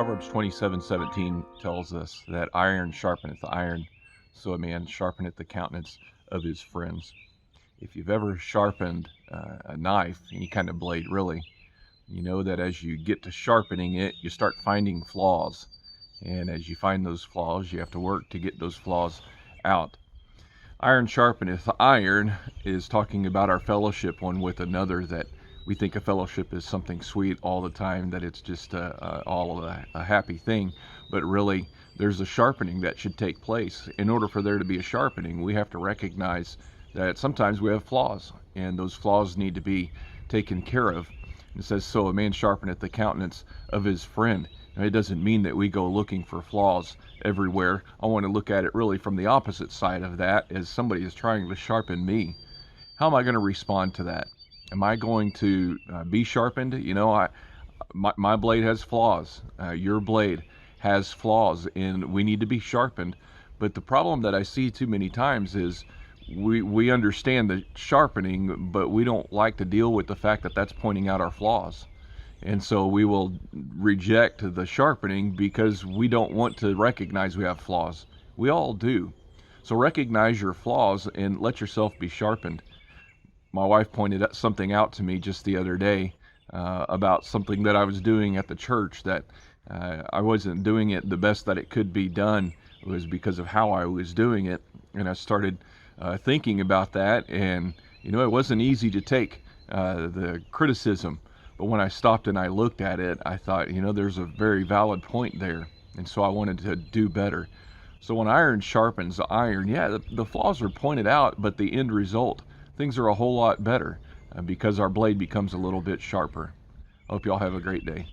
Proverbs 27:17 tells us that iron sharpeneth iron, so a man sharpeneth the countenance of his friends. If you've ever sharpened a knife, any kind of blade really, you know that as you get to sharpening it, you start finding flaws. And as you find those flaws, you have to work to get those flaws out. Iron sharpeneth iron is talking about our fellowship one with another, that we think a fellowship is something sweet all the time, that it's just a happy thing. But really, there's a sharpening that should take place. In order for there to be a sharpening, we have to recognize that sometimes we have flaws, and those flaws need to be taken care of. It says, so a man sharpeneth the countenance of his friend. Now, it doesn't mean that we go looking for flaws everywhere. I want to look at it really from the opposite side of that, as somebody is trying to sharpen me. How am I going to respond to that? Am I going to be sharpened? My blade has flaws. Your blade has flaws, and we need to be sharpened. But the problem that I see too many times is we understand the sharpening, but we don't like to deal with the fact that that's pointing out our flaws. And so we will reject the sharpening because we don't want to recognize we have flaws. We all do. So recognize your flaws and let yourself be sharpened. My wife pointed something out to me just the other day about something that I was doing at the church, that I wasn't doing it the best that it could be done. It was because of how I was doing it. And I started thinking about that, and it wasn't easy to take the criticism. But when I stopped and I looked at it, I thought, there's a very valid point there. And so I wanted to do better. So when iron sharpens iron, yeah, the flaws are pointed out, but the end result, things are a whole lot better because our blade becomes a little bit sharper. I hope y'all have a great day.